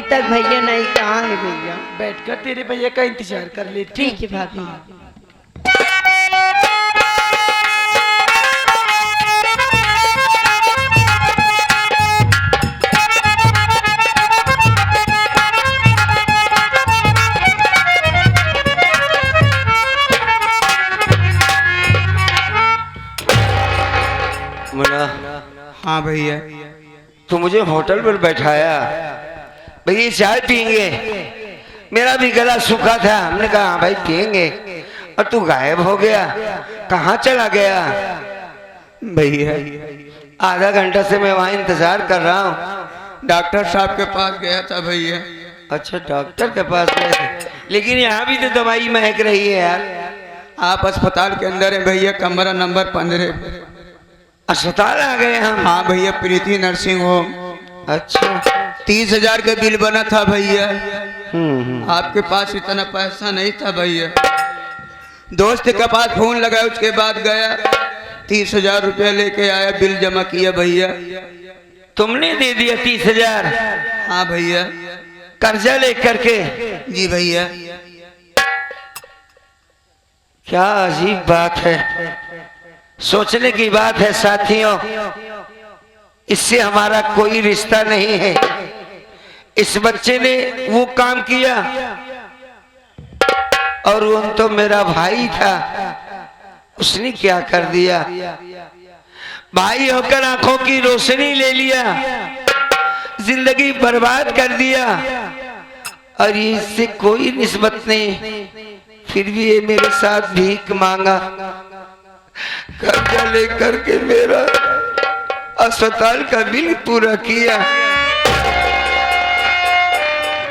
तक भैया नहीं, कहाँ है भैया? बैठकर तेरे भैया का इंतजार कर ले। ठीक है भाभी। मुन्ना, हाँ भैया। तू मुझे होटल पर बैठाया, भैया चाय पियेंगे, मेरा भी गला सूखा था, हमने कहा हाँ भाई पियेंगे, और तू गायब हो गया, कहाँ चला गया? भैया आधा घंटा से मैं वहाँ इंतजार कर रहा हूँ। डॉक्टर साहब के पास गया था भैया। अच्छा डॉक्टर के पास गए थे, लेकिन यहाँ भी तो दवाई महक रही है यार। आप अस्पताल के अंदर है भैया, कमरा नंबर 15। अस्पताल आ गए हम? हाँ भैया, प्रीति नर्सिंग होम। अच्छा 30,000 का बिल बना था भैया। हम्म। आपके पास इतना पैसा नहीं था भैया। दोस्त के पास फोन लगाया, उसके बाद गया 30,000 रुपया लेके आया, बिल जमा किया भैया। तुमने दे दिया 30,000? हाँ भैया। कर्जा लेकर के? जी भैया। क्या अजीब बात है, सोचने की बात है साथियों। इससे हमारा कोई रिश्ता नहीं है। इस बच्चे ने वो काम किया, और वो तो मेरा भाई था, उसने क्या कर दिया? भाई होकर आंखों की रोशनी ले लिया, जिंदगी बर्बाद कर दिया, और इससे कोई निस्बत नहीं। फिर भी ये मेरे साथ भीख मांगा, कर्जा लेकर के मेरा अस्पताल का बिल पूरा किया।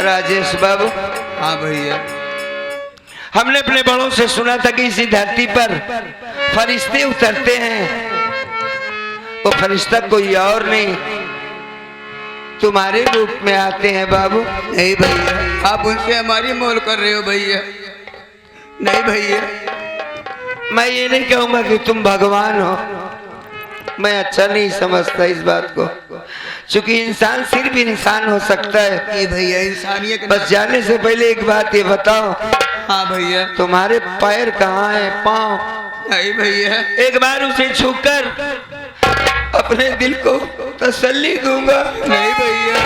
राजेश बाबू। हाँ भैया। हमने अपने बड़ों से सुना था कि इसी धरती पर फरिश्ते उतरते हैं, वो फरिश्ता कोई और नहीं, तुम्हारे रूप में आते हैं बाबू। नहीं भैया, आप उनसे हमारी मोल कर रहे हो भैया। नहीं भैया, मैं ये नहीं कहूंगा कि तुम भगवान हो, मैं अच्छा नहीं समझता इस बात को, क्योंकि इंसान सिर्फ इंसान हो सकता है। ये भैया इंसानियत। बस जाने से पहले एक बात ये बताओ, हाँ भैया। तुम्हारे पैर कहाँ हैं? पाँव? नहीं भैया। एक बार उसे छूकर अपने दिल को तसल्ली दूंगा। नहीं भैया,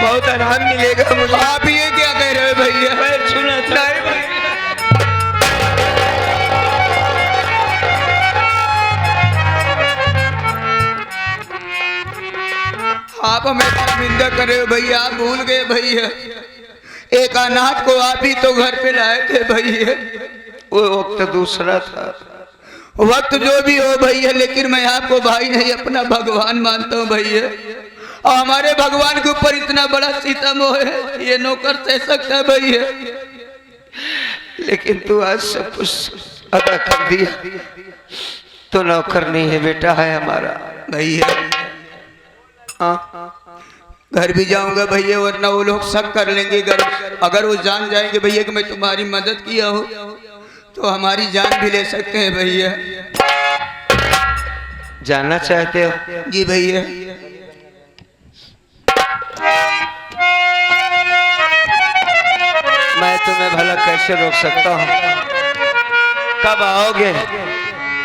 बहुत आराम मिलेगा मुझे। आप ये क्या कह रहे हो भैया? पैर छूना चाहिए। आप हमें शर्मिंदा कर रहे हो भैया, आप भूल गए भैया, एक अनाथ को आप ही तो घर पे लाए थे भैया। वो वक्त दूसरा था। वक्त जो भी हो भैया, लेकिन मैं आपको भाई नहीं अपना भगवान मानता हूँ भैया। और हमारे भगवान के ऊपर इतना बड़ा सितम हो है, ये नौकर सह सकता है भैया। लेकिन तू आज सब कुछ अदा कर दिया, तो नौकर नहीं है, बेटा है हमारा भैया। घर भी जाऊंगा भैया, वरना वो लोग शक कर लेंगे। अगर वो जान जाएंगे भैया कि मैं तुम्हारी मदद किया हूँ, तो हमारी जान भी ले सकते हैं भैया। जानना चाहते हो? जी भैया। मैं तुम्हें भला कैसे रोक सकता हूँ? कब आओगे?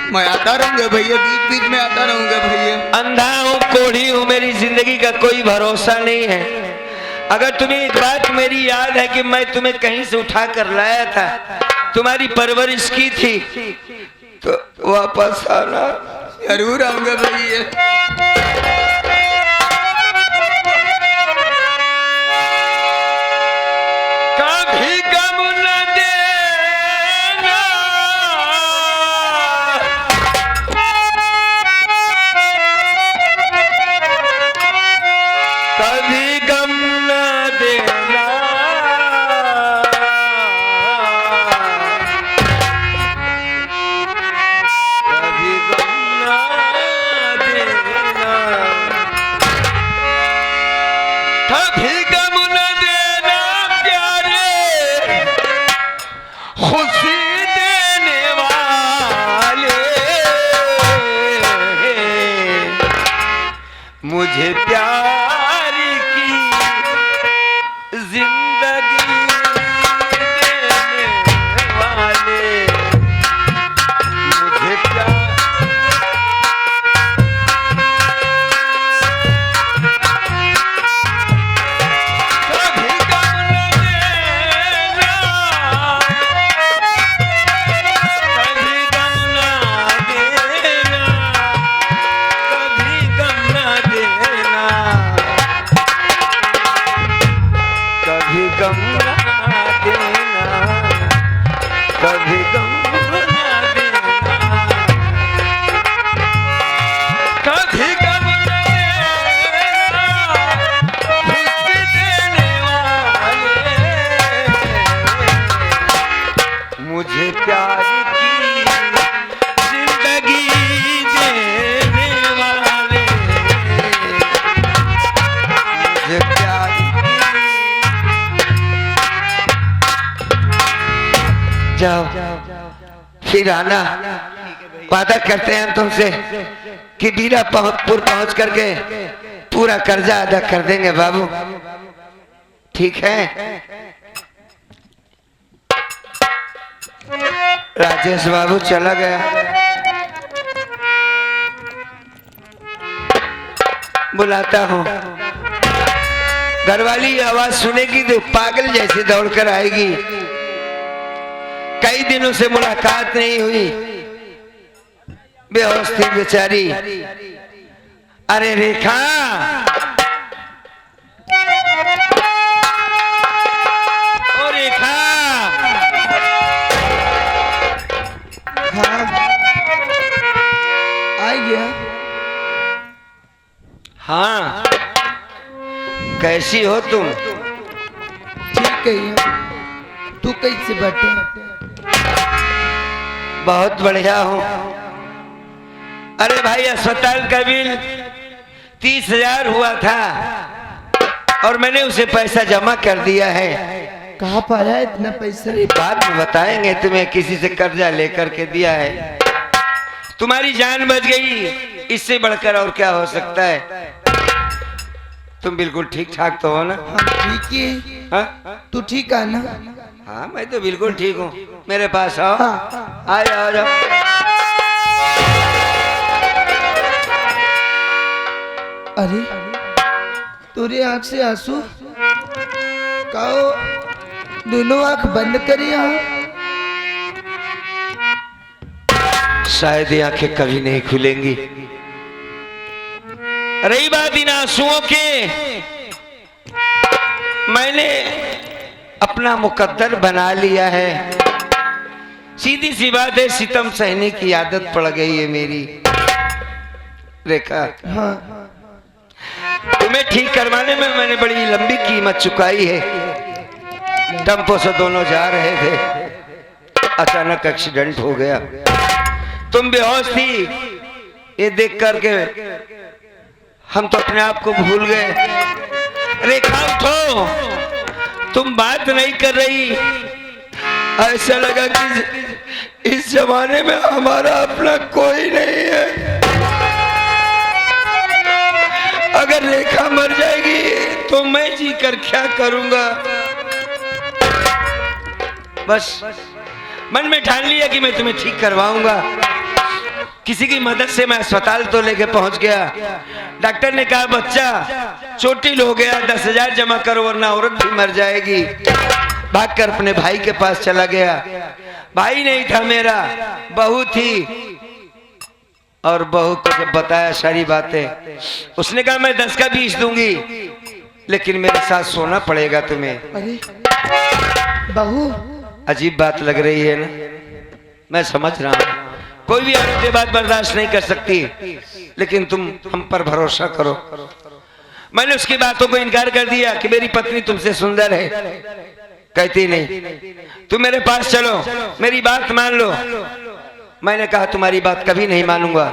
मैं आता रहूंगा भैया, बीच बीच में आता रहूंगा भैया। अंधा हूँ, कोढ़ी हूँ, मेरी जिंदगी का कोई भरोसा नहीं है। अगर तुम्हें एक बात मेरी याद है कि मैं तुम्हें कहीं से उठा कर लाया था, तुम्हारी परवरिश की थी, तो वापस आना। जरूर आऊंगा भैया। कभी गम न देना, कभी गम न देना, कभी गम न देना, कभी गम न देना प्यारे, गम ना देना, कभी गम ना देना, कभी गम ना देना, खुशी देने वाले, मुझे प्यार की जिंदगी देने वाले, मुझे प्यार जाओ फिर आना। वादा करते हैं हम तुमसे कि बीरापुर पहुंच करके पूरा कर्जा अदा कर देंगे बाबू, ठीक है? राजेश बाबू चला गया, बुलाता हूं। घरवाली आवाज सुनेगी तो पागल जैसे दौड़कर आएगी। कई दिनों से मुलाकात नहीं हुई, बेहोश थी बेचारी। अरे रेखा, ओ रेखा, हाँ आ गया। हाँ कैसी हो तुम? ठीक है, तू कैसे बैठे? बहुत बढ़िया हूँ। अरे भाई अस्पताल का बिल 30,000 हुआ था और मैंने उसे पैसा जमा कर दिया है। कहाँ पाया इतना पैसा? बाद में बताएंगे तुम्हें, किसी से कर्जा लेकर के दिया है। तुम्हारी जान बच गई, इससे बढ़कर और क्या हो सकता है? तुम बिल्कुल ठीक ठाक तो हो ना? हम ठीक है। हाँ? तू ठीक है ना? हाँ मैं तो बिल्कुल ठीक हूँ। मेरे पास आओ। हाँ। आ जाओ, आ जाओ। अरे तेरे आँख से आंसू? कहो दोनों आँख बंद करे। शायद ये आंखें कभी नहीं खुलेंगी। रही बात इन आंसुओं के, मैंने अपना मुकद्दर बना लिया है। सीधी सी बात है, सितम सहने की आदत पड़ गई है मेरी। रेखा, हाँ तुम्हें ठीक करवाने में मैंने बड़ी लंबी कीमत चुकाई है। टेम्पो से दोनों जा रहे थे, अचानक एक्सीडेंट हो गया। तुम बेहोश थी, ये देख करके हम तो अपने आप को भूल गए। रेखा उठो, तुम बात नहीं कर रही। ऐसा लगा कि इस जमाने में हमारा अपना कोई नहीं है। अगर रेखा मर जाएगी तो मैं जी कर क्या करूंगा? बस मन में ठान लिया कि मैं तुम्हें ठीक करवाऊंगा। किसी की मदद से मैं अस्पताल तो लेके पहुंच गया। डॉक्टर ने कहा बच्चा चोटिल हो गया, 10,000 जमा करो वरना औरत भी मर जाएगी। भागकर अपने भाई के पास चला गया। भाई नहीं था मेरा, बहू थी। और बहू को जब बताया सारी बातें, उसने कहा मैं 10 का 20 दूंगी, लेकिन मेरे साथ सोना पड़ेगा तुम्हें। अरे बहू, अजीब बात लग रही है ना? मैं समझ रहा हूँ, कोई भी औरत ये बात बर्दाश्त नहीं कर सकती, लेकिन तुम हम पर भरोसा करो। मैंने उसकी बातों को इनकार कर दिया कि मेरी पत्नी तुमसे सुंदर है। कहती नहीं, तुम मेरे पास चलो, मेरी बात मान लो। मैंने कहा तुम्हारी बात कभी नहीं मानूंगा।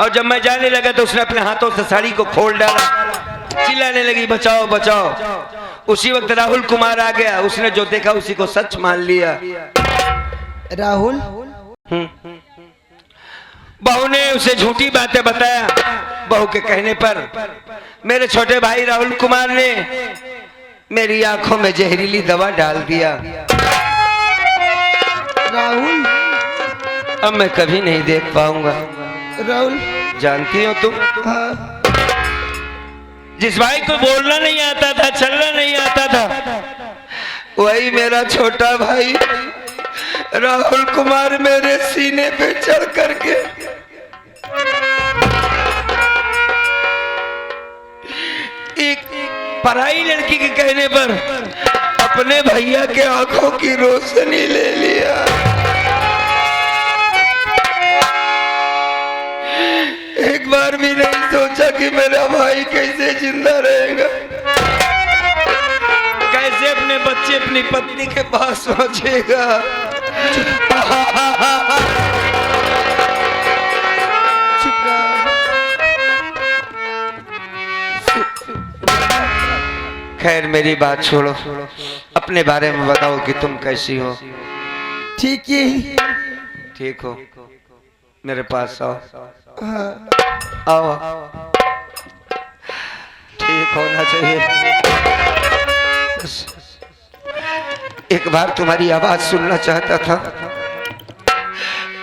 और जब मैं जाने लगा तो उसने अपने हाथों से साड़ी को खोल डाला, चिल्लाने लगी बचाओ बचाओ। उसी वक्त राहुल कुमार आ गया। उसने जो देखा उसी को सच मान लिया। राहुल? बहू ने उसे झूठी बातें बताया। बहू के कहने पर मेरे छोटे भाई राहुल कुमार ने मेरी आंखों में जहरीली दवा डाल दिया। राहुल? अब मैं कभी नहीं देख पाऊंगा। राहुल? जानती हो तुम, हाँ। जिस भाई को बोलना नहीं आता था, चलना नहीं आता था, वही मेरा छोटा भाई राहुल कुमार मेरे सीने पे चढ़ करके एक पराई लड़की के कहने पर अपने भैया के आंखों की रोशनी ले लिया। एक बार भी नहीं सोचा कि मेरा भाई कैसे जिंदा रहेगा, कैसे अपने बच्चे अपनी पत्नी के पास पहुंचेगा। चुप रहो। खैर मेरी बात छोड़ो, अपने बारे में बताओ कि तुम कैसी हो। ठीक है। ठीक हो, मेरे पास आओ। हाँ। आओ, ठीक होना चाहिए। एक बार तुम्हारी आवाज सुनना चाहता था।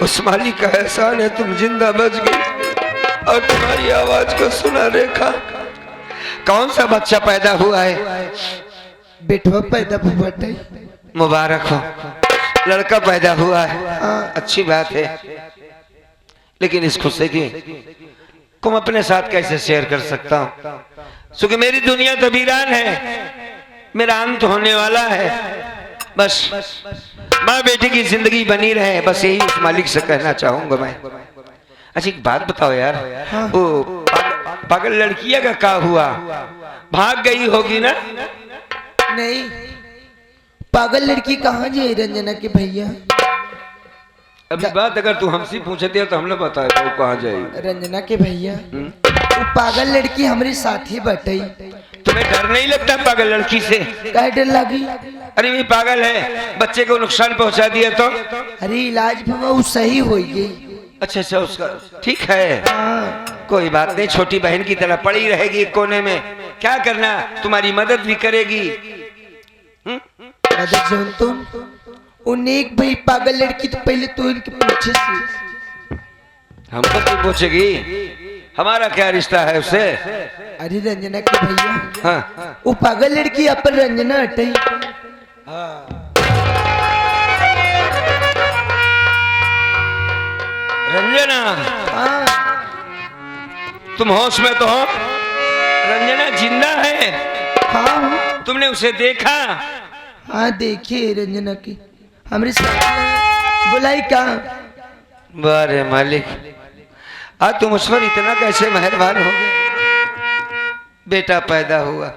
उस मालिक का एहसान है तुम जिंदा बच गई और तुम्हारी आवाज को सुना। रेखा, कौन सा बच्चा पैदा हुआ है? बेटवा पैदा बटे। मुबारक हो, लड़का पैदा हुआ है, अच्छी बात है। लेकिन इस खुशी की तुम अपने साथ कैसे शेयर कर सकता हूँ? क्योंकि मेरी दुनिया तो वीरान है, मेरा अंत होने वाला है। बस माँ बेटी की जिंदगी बनी रहे, बस यही उस मालिक से कहना चाहूंगा मैं। अच्छा एक बात बताओ यार, वो पागल लड़कियां का क्या हुआ? भाग गई होगी ना? नहीं, पागल लड़की कहाँ जाए रंजना के भैया? अभी बात अगर तू हमसे पूछती है तो हमने बताया तो कहाँ जाएगी? रंजना के भैया, वो पागल लड़की हमारे साथ ही बैठी। तुम्हें डर नहीं लगता पागल लड़की से? क्या डर लगी? अरे भी पागल है, बच्चे को नुकसान पहुंचा दिया तो? अरे इलाज भी वो सही हो गई। अच्छा अच्छा, उसका ठीक है। हाँ। कोई बात नहीं, छोटी बहन की तरह पड़ी रहेगी कोने में। क्या करना, तुम्हारी मदद भी करेगी। मदद सुन तुम, उन्हें एक भाई पागल लड़की तो पहले तो इनके पूछे से। हमको क्यों पूछेगी? हमारा क्या रिश्ता है उससे? अरे रंजना के भैया, हाँ। वो पागल लड़की अपन रंजना हटे। रंजना, हाँ। तुम होश में तो हो? रंजना जिंदा है? हाँ तुमने उसे देखा? हाँ, देखिए रंजना की हमारे साथ बुलाई कहाँ? बारे मालिक, आज तुम उस पर इतना कैसे मेहरबान हो गए? बेटा पैदा हुआ,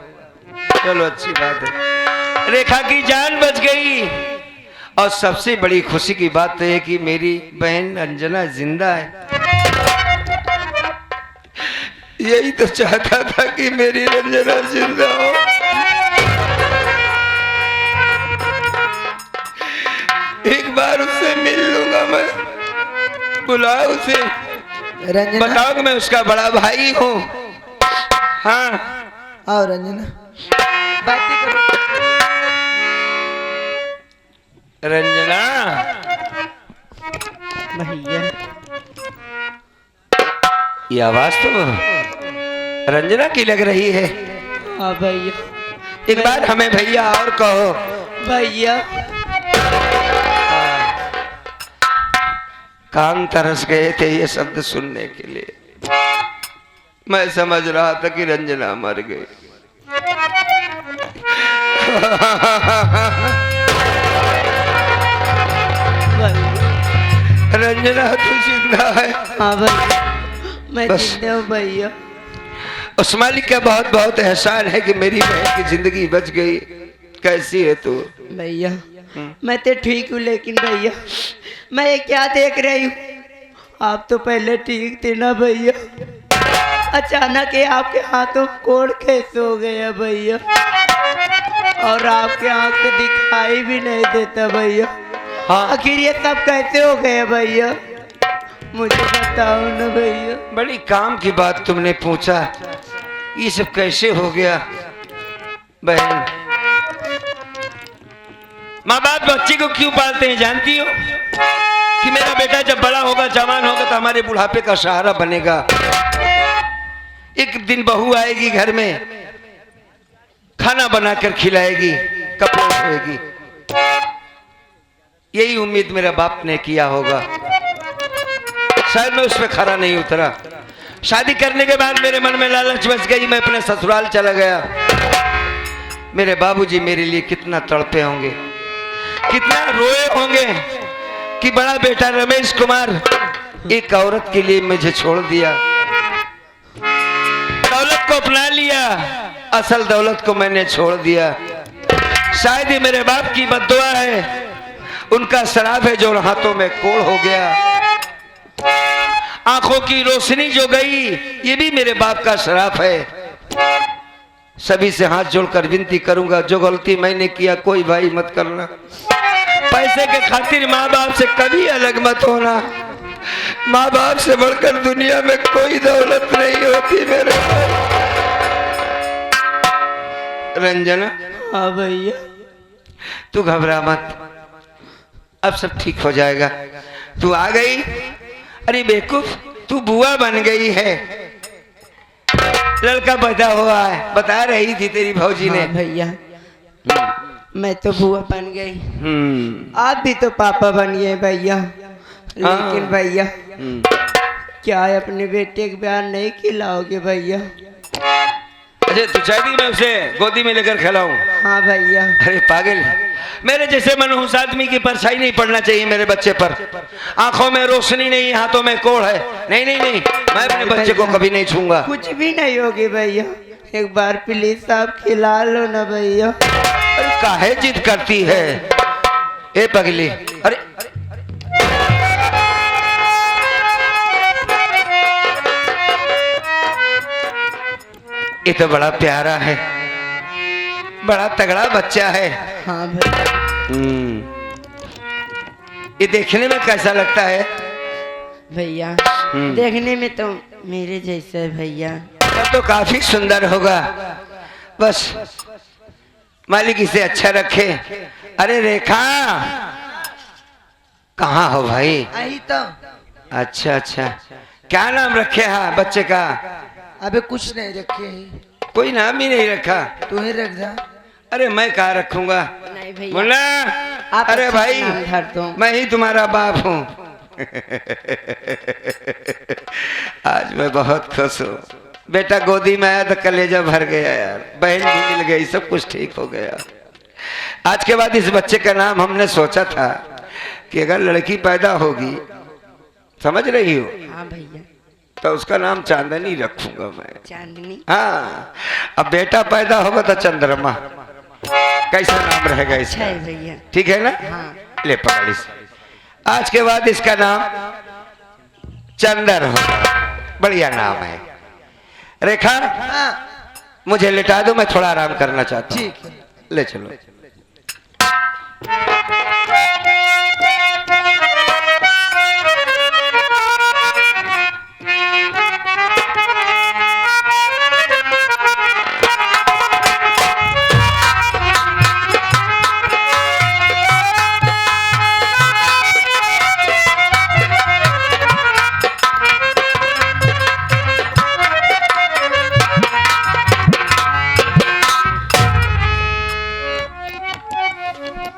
चलो अच्छी बात है। रेखा की जान बच गई और सबसे बड़ी खुशी की बात तो है कि मेरी बहन अंजना जिंदा है। यही तो चाहता था कि मेरी रंजना जिंदा हो। एक बार उससे मिल लूंगा मैं। बुलाओ उसे, रंजना। बताओ कि मैं उसका बड़ा भाई हूँ। हाँ आओ रंजना, बातें करो। रंजना, भैया ये आवाज तो रंजना की लग रही है। हाँ भैया। एक बार हमें भैया और कहो। भैया कान तरस गए थे ये शब्द सुनने के लिए। मैं समझ रहा था कि रंजना मर गई। रंजना तो जिंदा है। हाँ भैया, मैं बस। जिंदा हूँ भैया। उस मालिक का बहुत बहुत एहसान है कि मेरी बहन की जिंदगी बच गई। कैसी है तू? भैया मैं तो ठीक हूँ, लेकिन भैया मैं ये क्या देख रही हूँ? आप तो पहले ठीक थे ना भैया, अचानक ये आपके हाथों कोड़ कैसे हो गया भैया? और आपके आँख से दिखाई भी नहीं देता भैया। हाँ, आखिर ये सब कैसे हो गया भैया? मुझे बताओ ना भैया। बड़ी काम की बात तुमने पूछा। ये सब कैसे हो गया? बहन, माँ बाप बच्चे को क्यों पालते हैं जानती हो? कि मेरा बेटा जब बड़ा होगा, जवान होगा तो हमारे बुढ़ापे का सहारा बनेगा। एक दिन बहू आएगी घर में, खाना बनाकर खिलाएगी, कपड़े धोएगी। यही उम्मीद मेरे बाप ने किया होगा। शायद मैं उस पर खरा नहीं उतरा। शादी करने के बाद मेरे मन में लालच बच गई, मैं अपने ससुराल चला गया। मेरे बाबूजी मेरे लिए कितना तड़पे होंगे, कितना रोए होंगे कि बड़ा बेटा रमेश कुमार एक औरत के लिए मुझे छोड़ दिया, दौलत को अपना लिया, असल दौलत को मैंने छोड़ दिया। शायद ये मेरे बाप की बद्दुआ है, उनका शराब है जो हाथों में कोढ़ हो गया, आंखों की रोशनी जो गई ये भी मेरे बाप का शराब है। सभी से हाथ जोड़कर विनती करूंगा, जो गलती मैंने किया कोई भाई मत करना। पैसे के खातिर माँ बाप से कभी अलग मत होना। माँ बाप से बढ़कर दुनिया में कोई दौलत नहीं होती मेरे भाई। रंजना, हाँ भैया। तू घबरा मत, अब सब ठीक हो जाएगा। तू आ गई, अरे बेवकूफ तू बुआ बन गई है, लड़का पैदा हुआ है, बता रही थी तेरी भौजी ने। हाँ भैया, मैं तो बुआ बन गई, आप भी तो पापा बन गए भैया। लेकिन भैया क्या अपने बेटे के बयान नहीं खिलाओगे भैया? अच्छा तू चाहती मैं उसे गोदी में लेकर खिलाऊं? हाँ भैया। अरे पागल, मेरे जैसे मनहूस आदमी की परछाई नहीं पड़ना चाहिए मेरे बच्चे पर। आंखों में रोशनी नहीं, हाथों में कोढ़ है। नहीं नहीं नहीं, मैं अपने बच्चे को कभी नहीं छूंगा। कुछ भी नहीं होगी भैया, एक बार प्लीज आप खिला लो ना भैया। अरे काहे जिद करती है ए पगली? अरे ये तो बड़ा प्यारा है, बड़ा तगड़ा बच्चा है। हाँ भैया। ये देखने में कैसा लगता है भैया देखने में तो मेरे जैसा है भैया। तो काफी सुंदर होगा, बस मालिक इसे अच्छा रखे। अरे रेखा कहाँ हो भाई? आई तो। अच्छा अच्छा, क्या नाम रखे है बच्चे का? अबे कुछ नहीं रखे है, कोई नाम ही नहीं रखा। तू ही रख जा। अरे मैं कहाँ रखूंगा? नहीं भैया, मुन्ना, आप अरे अच्छा भाई नाम धर दो। मैं ही तुम्हारा बाप हूँ। आज मैं बहुत खुश हूँ। बेटा गोदी में आया तो कलेजा भर गया यार, बहन भी मिल गई, सब कुछ ठीक हो गया। आज के बाद इस बच्चे का नाम हमने सोचा था कि अगर लड़की पैदा होगी, समझ रही हो, हाँ भैया, तो उसका नाम चांदनी रखूंगा मैं। चांदनी। हाँ, अब बेटा पैदा होगा तो चंद्रमा। कैसा नाम रहेगा अच्छा इसका? है भैया। ठीक है ना? हाँ। ले पकड़ इसे। आज के बाद इसका नाम चंदर होगा, बढ़िया नाम है। रेखा मुझे लिटा दो, मैं थोड़ा आराम करना चाहता हूँ। ठीक है। ले चलो।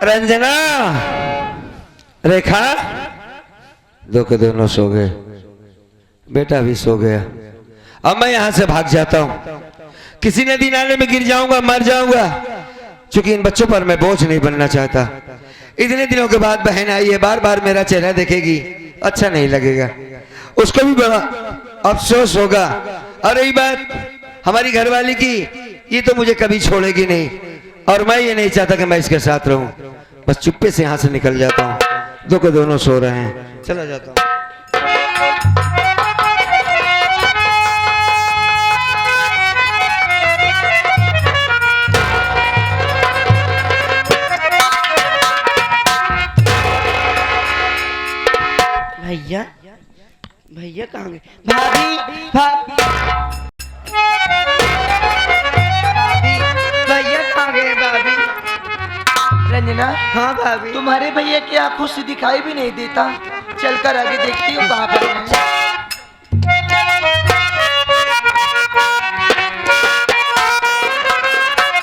रंजना, रेखा, दो के दोनों सो गए, बेटा भी सो गया। अब मैं यहां से भाग जाता हूं, किसी नदी नाले में गिर जाऊंगा, मर जाऊंगा, क्योंकि इन बच्चों पर मैं बोझ नहीं बनना चाहता। इतने दिनों के बाद बहन आई है, बार बार मेरा चेहरा देखेगी, अच्छा नहीं लगेगा, उसको भी बड़ा अफसोस होगा। और रही बात हमारी घरवाली की, ये तो मुझे कभी छोड़ेगी नहीं, और मैं ये नहीं चाहता कि मैं इसके साथ रहूं। बस चुप्पे से यहां से निकल जाता हूं। दो के दोनों सो रहे हैं, चला जाता हूं। भैया, भैया कहाँ गए? भाभी, भाभी, भैया कहाँ गए भाभी? रंजना, हाँ भाभी। तुम्हारे भैया की आंखों से दिखाई भी नहीं देता, चलकर आगे देखती हूँ कहाँ पर